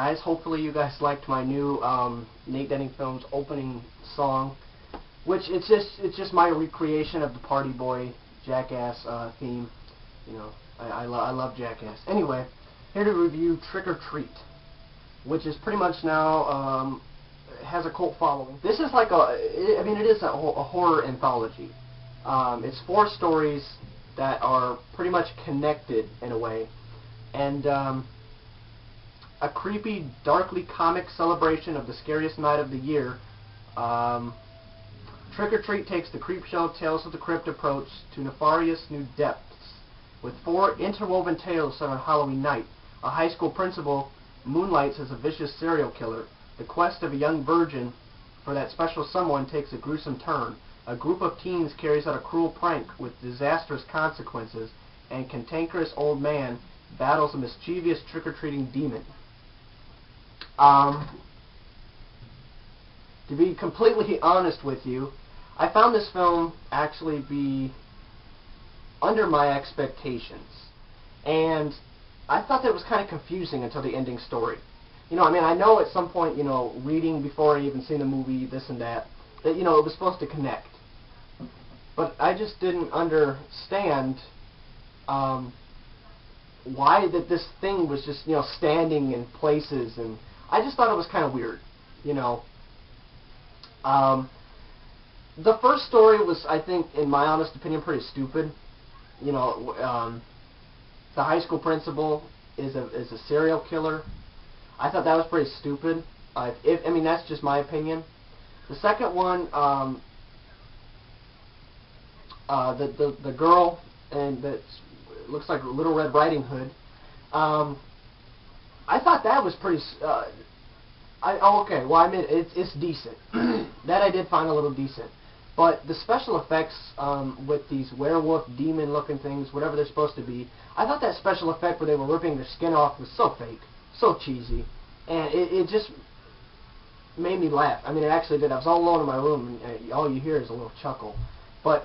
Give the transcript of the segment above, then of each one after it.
guys. Hopefully you guys liked my new NateDunningfilms opening song, which it's just my recreation of the Party Boy Jackass theme. You know, I love Jackass. Anyway, here to review Trick or Treat, which is pretty much now has a cult following. This is like it is a horror anthology. It's 4 stories that are pretty much connected in a way, and a creepy, darkly comic celebration of the scariest night of the year. Trick or Treat takes the Creepshow Tales of the Crypt approach to nefarious new depths, with 4 interwoven tales set on Halloween night. A high school principal moonlights as a vicious serial killer. The quest of a young virgin for that special someone takes a gruesome turn. A group of teens carries out a cruel prank with disastrous consequences, and cantankerous old man battles a mischievous trick-or-treating demon. To be completely honest with you, I found this film actually be under my expectations, and I thought that it was kind of confusing until the ending story. You know, I mean, I know at some point, you know, reading before I even seen the movie, this and that, you know, it was supposed to connect. But I just didn't understand why that this thing was just, you know, standing in places, and I just thought it was kind of weird, you know. The first story was, I think, in my honest opinion, pretty stupid. You know, the high school principal is a serial killer. I thought that was pretty stupid. I mean, that's just my opinion. The second one, the girl, and that looks like Little Red Riding Hood. I thought that was pretty. Okay. Well, I mean, it's decent. That I did find a little decent. But the special effects with these werewolf, demon-looking things, whatever they're supposed to be, I thought that special effect where they were ripping their skin off was so fake, so cheesy, and it just made me laugh. I mean, it actually did. I was all alone in my room, and all you hear is a little chuckle. But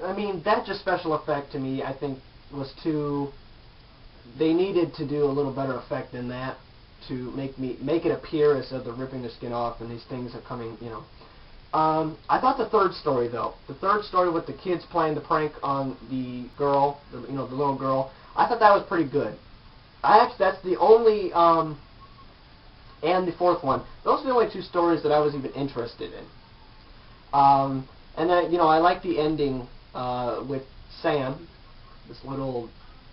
I mean, that just special effect to me, I think, was too. They needed to do a little better effect than that to make it appear as though they're ripping their skin off and these things are coming, you know. I thought the third story, though, the third story with the kids playing the prank on the girl, the little girl, I thought that was pretty good. That's the only, and the fourth one. Those are the only 2 stories that I was even interested in. And then, you know, I like the ending with Sam, this little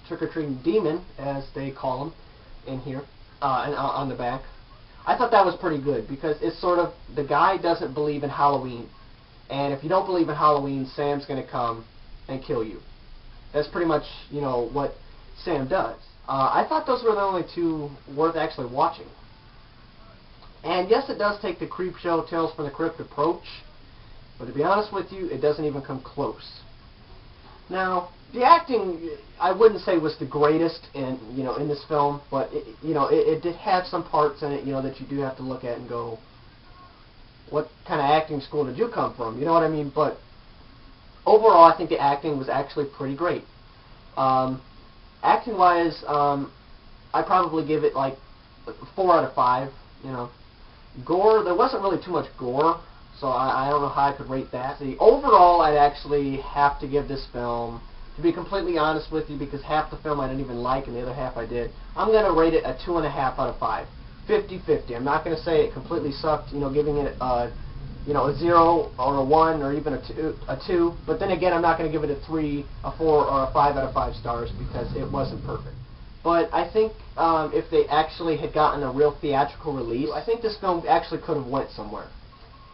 trick-or-treating demon, as they call him in here, and on the back. I thought that was pretty good, because it's sort of, the guy doesn't believe in Halloween, and if you don't believe in Halloween, Sam's going to come and kill you. That's pretty much, you know, what Sam does. I thought those were the only 2 worth actually watching. And yes, it does take the Creepshow Tales from the Crypt approach, but to be honest with you, it doesn't even come close. Now, the acting, I wouldn't say was the greatest in this film, but it did have some parts in it, you know, that you do have to look at and go, what kind of acting school did you come from? You know what I mean? But overall, I think the acting was actually pretty great. Acting-wise, I probably give it like 4 out of 5. You know, gore, there wasn't really too much gore, so I don't know how I could rate that. See, overall, I'd actually have to give this film, to be completely honest with you, because half the film I didn't even like and the other half I did, I'm going to rate it a 2.5 out of 5. 50-50. I'm not going to say it completely sucked, you know, giving it a 0 or a 1 or even a 2. But then again, I'm not going to give it a 3, a 4, or a 5 out of 5 stars because it wasn't perfect. But I think if they actually had gotten a real theatrical release, I think this film actually could have went somewhere.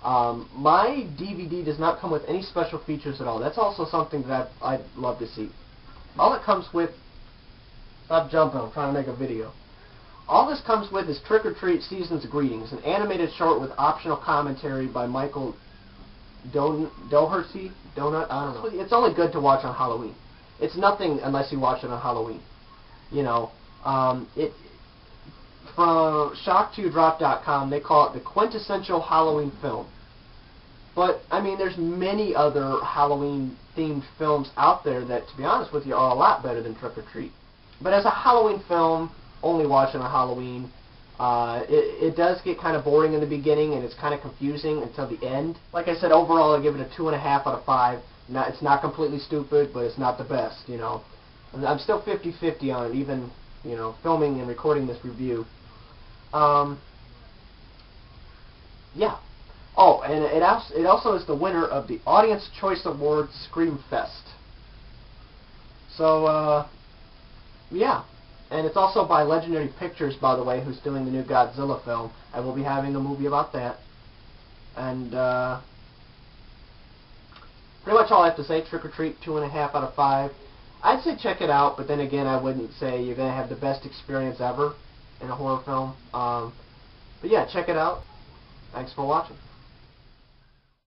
My DVD does not come with any special features at all. That's also something that I'd love to see. All it comes with, stop jumping, I'm trying to make a video. All this comes with is Trick or Treat Season's Greetings, an animated short with optional commentary by Michael Dougherty? I don't know. It's only good to watch on Halloween. It's nothing unless you watch it on Halloween. You know, from ShockToYouDrop.com, they call it the quintessential Halloween film. But, I mean, there's many other Halloween-themed films out there that, to be honest with you, are a lot better than Trick or Treat. But as a Halloween film, only watching on Halloween, It does get kind of boring in the beginning, and it's kind of confusing until the end. Like I said, overall, I give it a 2.5 out of 5. It's not completely stupid, but it's not the best, you know. I'm still 50-50 on it, even, you know, filming and recording this review. Yeah. Oh, and it also is the winner of the Audience Choice Award Scream Fest. So, yeah. And it's also by Legendary Pictures, by the way, who's doing the new Godzilla film. I will be having a movie about that. And, pretty much all I have to say. Trick or Treat, 2.5 out of 5. I'd say check it out, but then again, I wouldn't say you're going to have the best experience ever in a horror film. But yeah, check it out. Thanks for watching.